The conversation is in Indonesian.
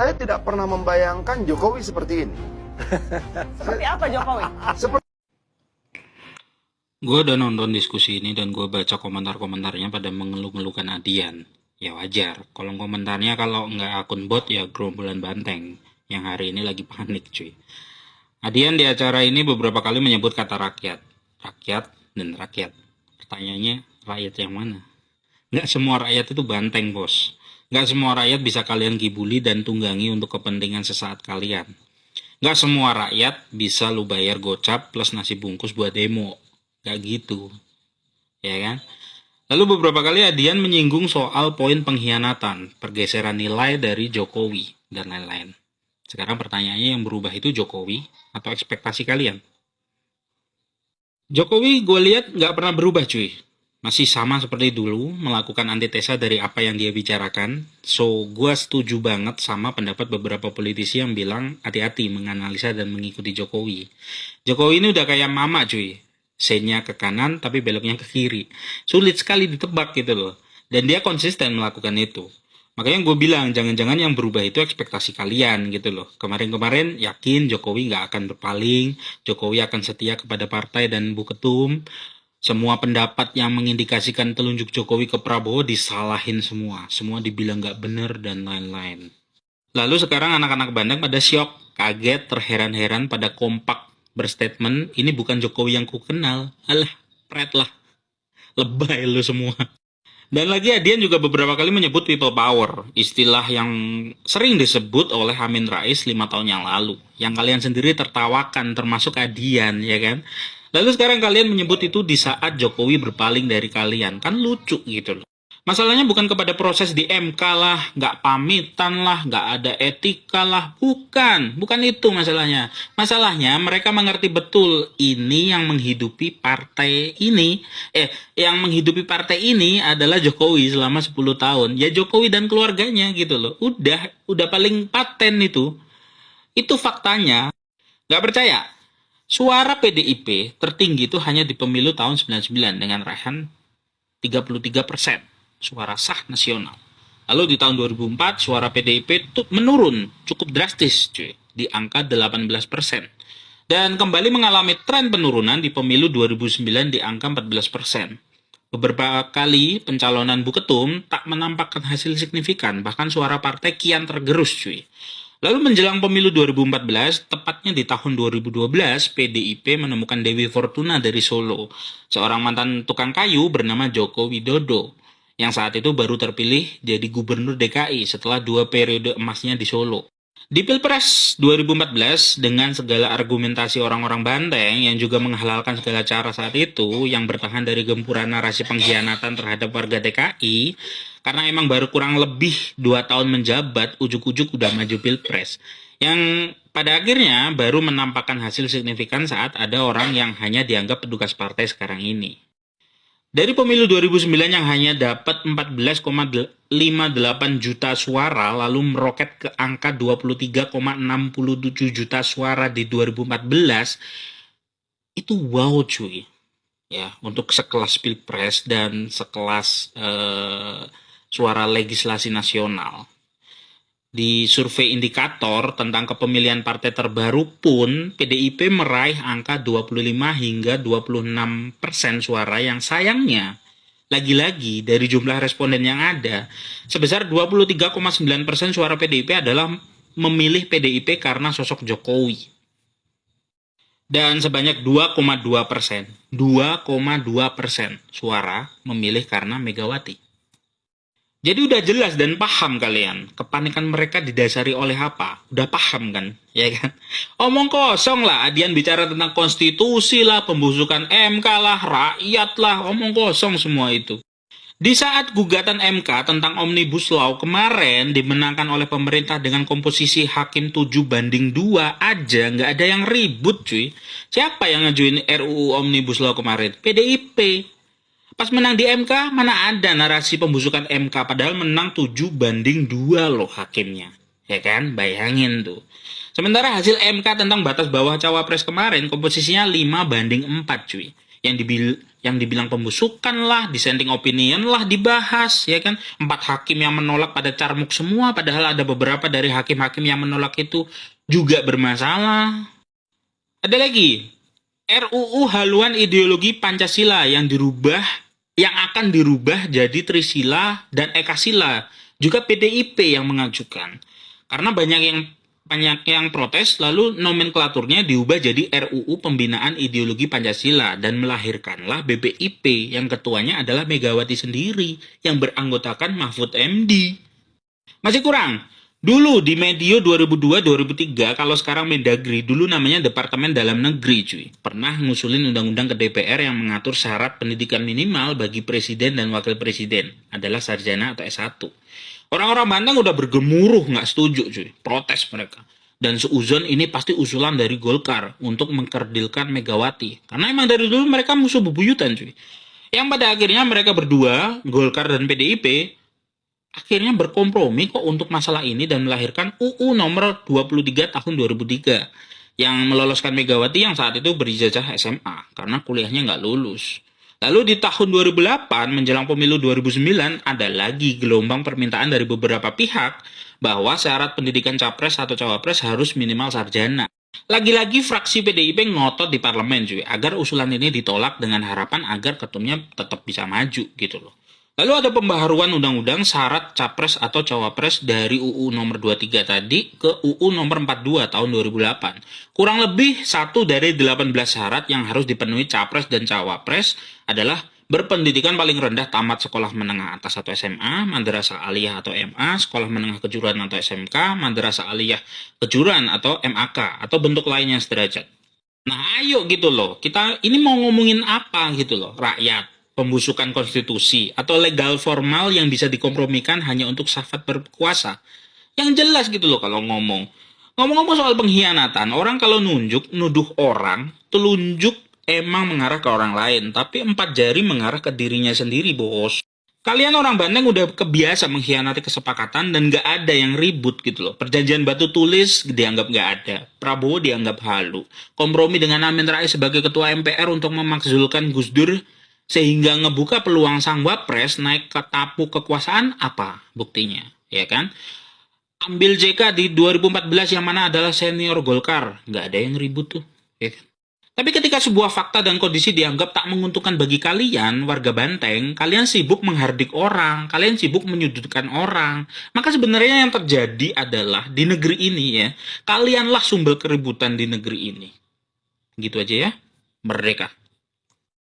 Saya tidak pernah membayangkan Jokowi seperti ini. Seperti apa Jokowi? Seperti Gue udah nonton diskusi ini dan gue baca komentar-komentarnya pada mengeluh-ngeluhkan Adian. Ya wajar, kolom komentarnya kalau nggak akun bot ya gerombolan banteng yang hari ini lagi panik cuy. Adian di acara ini beberapa kali menyebut kata rakyat. Rakyat dan rakyat. Pertanyaannya, rakyat yang mana? Nggak semua rakyat itu banteng bos. Nggak semua rakyat bisa kalian kibuli dan tunggangi untuk kepentingan sesaat kalian. Nggak semua rakyat bisa lu bayar gocap plus nasi bungkus buat demo. Nggak gitu. Ya kan? Lalu beberapa kali Adian menyinggung soal poin pengkhianatan, pergeseran nilai dari Jokowi, dan lain-lain. Sekarang pertanyaannya yang berubah itu Jokowi atau ekspektasi kalian? Jokowi gue lihat nggak pernah berubah cuy. Masih sama seperti dulu, melakukan antitesa dari apa yang dia bicarakan. So, gue setuju banget sama pendapat beberapa politisi yang bilang hati-hati menganalisa dan mengikuti Jokowi. Jokowi ini udah kayak mama cuy. Sen-nya ke kanan tapi beloknya ke kiri. Sulit sekali ditebak gitu loh. Dan dia konsisten melakukan itu. Makanya gue bilang jangan-jangan yang berubah itu ekspektasi kalian gitu loh. Kemarin-kemarin yakin Jokowi nggak akan berpaling. Jokowi akan setia kepada partai dan Bu Ketum. Semua pendapat yang mengindikasikan telunjuk Jokowi ke Prabowo disalahin semua. Semua dibilang nggak bener dan lain-lain. Lalu sekarang anak-anak bandeng pada syok, kaget, terheran-heran pada kompak berstatement, ini bukan Jokowi yang ku kenal. Alah, pret lah. Lebay lu semua. Dan lagi Adian juga beberapa kali menyebut people power, istilah yang sering disebut oleh Amin Rais 5 tahun yang lalu. Yang kalian sendiri tertawakan, termasuk Adian, ya kan? Lalu sekarang kalian menyebut itu di saat Jokowi berpaling dari kalian. Kan lucu gitu loh. Masalahnya bukan kepada proses di MK lah, nggak pamitan lah, nggak ada etika lah. Bukan itu masalahnya. Masalahnya mereka mengerti betul ini yang menghidupi partai ini. Yang menghidupi partai ini adalah Jokowi selama 10 tahun. Ya Jokowi dan keluarganya gitu loh. Udah paling paten itu. Itu faktanya. Nggak percaya? Suara PDIP tertinggi itu hanya di pemilu tahun 99 dengan raihan 33%. Suara sah nasional. Lalu di tahun 2004 suara PDIP itu menurun cukup drastis cuy, di angka 18%. Dan kembali mengalami tren penurunan di pemilu 2009 di angka 14%. Beberapa kali pencalonan Bu Ketum tak menampakkan hasil signifikan, bahkan suara partai kian tergerus cuy. Lalu menjelang pemilu 2014, tepatnya di tahun 2012, PDIP menemukan Dewi Fortuna dari Solo, seorang mantan tukang kayu bernama Joko Widodo, yang saat itu baru terpilih jadi gubernur DKI setelah 2 periode emasnya di Solo. Di Pilpres 2014, dengan segala argumentasi orang-orang banteng yang juga menghalalkan segala cara saat itu, yang bertahan dari gempuran narasi pengkhianatan terhadap warga DKI, karena emang baru kurang lebih 2 tahun menjabat, ujuk-ujuk udah maju Pilpres. Yang pada akhirnya baru menampakkan hasil signifikan saat ada orang yang hanya dianggap petugas partai sekarang ini. Dari pemilu 2009 yang hanya dapat 14,58 juta suara lalu meroket ke angka 23,67 juta suara di 2014, itu wow cuy. Ya, untuk sekelas Pilpres dan sekelas suara legislasi nasional. Di survei indikator tentang kepemilian partai terbaru pun, PDIP meraih angka 25 hingga 26% suara yang sayangnya, lagi-lagi dari jumlah responden yang ada, sebesar 23,9% suara PDIP adalah memilih PDIP karena sosok Jokowi. Dan sebanyak 2,2% suara memilih karena Megawati. Jadi udah jelas dan paham kalian, kepanikan mereka didasari oleh apa? Udah paham kan, ya kan? Omong kosong lah, Adian bicara tentang konstitusi lah, pembusukan MK lah, rakyat lah, omong kosong semua itu. Di saat gugatan MK tentang Omnibus Law kemarin dimenangkan oleh pemerintah dengan komposisi hakim 7-2 aja, nggak ada yang ribut cuy. Siapa yang ngajuin RUU Omnibus Law kemarin? PDIP. Pas menang di MK, mana ada narasi pembusukan MK, padahal menang 7-2 loh hakimnya. Ya kan? Bayangin tuh. Sementara hasil MK tentang batas bawah cawapres kemarin, komposisinya 5-4 cuy. yang dibilang pembusukan lah, dissenting opinion lah dibahas, ya kan? 4 hakim yang menolak pada carmuk semua, padahal ada beberapa dari hakim-hakim yang menolak itu juga bermasalah. Ada lagi, RUU haluan ideologi Pancasila yang akan dirubah jadi Trisila dan Ekasila. Juga PDIP yang mengajukan. Karena banyak yang protes, lalu nomenklaturnya diubah jadi RUU Pembinaan Ideologi Pancasila dan melahirkanlah BPIP yang ketuanya adalah Megawati sendiri yang beranggotakan Mahfud MD. Masih kurang. Dulu di Medio 2002-2003, kalau sekarang Mendagri, dulu namanya Departemen Dalam Negeri, cuy. Pernah ngusulin undang-undang ke DPR yang mengatur syarat pendidikan minimal bagi presiden dan wakil presiden adalah sarjana atau S1. Orang-orang Banten udah bergemuruh nggak setuju, cuy. Protes mereka. Dan seuzon ini pasti usulan dari Golkar untuk mengkerdilkan Megawati. Karena emang dari dulu mereka musuh bebuyutan, cuy. Yang pada akhirnya mereka berdua, Golkar dan PDIP, akhirnya berkompromi kok untuk masalah ini dan melahirkan UU nomor 23 tahun 2003 yang meloloskan Megawati yang saat itu berijazah SMA karena kuliahnya nggak lulus. Lalu di tahun 2008 menjelang pemilu 2009 ada lagi gelombang permintaan dari beberapa pihak bahwa syarat pendidikan capres atau cawapres harus minimal sarjana. Lagi-lagi fraksi PDIP ngotot di parlemen cuy agar usulan ini ditolak dengan harapan agar ketumnya tetap bisa maju gitu loh. Lalu ada pembaharuan undang-undang syarat capres atau cawapres dari UU nomor 23 tadi ke UU nomor 42 tahun 2008. Kurang lebih 1 dari 18 syarat yang harus dipenuhi capres dan cawapres adalah berpendidikan paling rendah tamat sekolah menengah atas atau SMA, madrasah aliyah atau MA, sekolah menengah kejuruan atau SMK, madrasah aliyah kejuruan atau MAK, atau bentuk lainnya sederajat. Nah ayo gitu loh, kita ini mau ngomongin apa gitu loh, rakyat. Pembusukan konstitusi atau legal formal yang bisa dikompromikan hanya untuk syahwat berkuasa. Yang jelas gitu loh kalau ngomong. Ngomong-ngomong soal pengkhianatan, orang kalau nuduh orang, telunjuk emang mengarah ke orang lain, tapi 4 jari mengarah ke dirinya sendiri, bos. Kalian orang Bandeng udah kebiasa mengkhianati kesepakatan dan gak ada yang ribut gitu loh. Perjanjian batu tulis dianggap gak ada. Prabowo dianggap halu. Kompromi dengan Amin Rais sebagai ketua MPR untuk memakzulkan Gus Dur sehingga ngebuka peluang sang wapres naik ke tapu kekuasaan apa buktinya, ya kan? Ambil JK di 2014 yang mana adalah senior Golkar, nggak ada yang ribut tuh, ya kan? Tapi ketika sebuah fakta dan kondisi dianggap tak menguntungkan bagi kalian, warga Banteng, kalian sibuk menghardik orang, kalian sibuk menyudutkan orang. Maka sebenarnya yang terjadi adalah di negeri ini ya, kalianlah sumber keributan di negeri ini. Gitu aja ya, merdeka.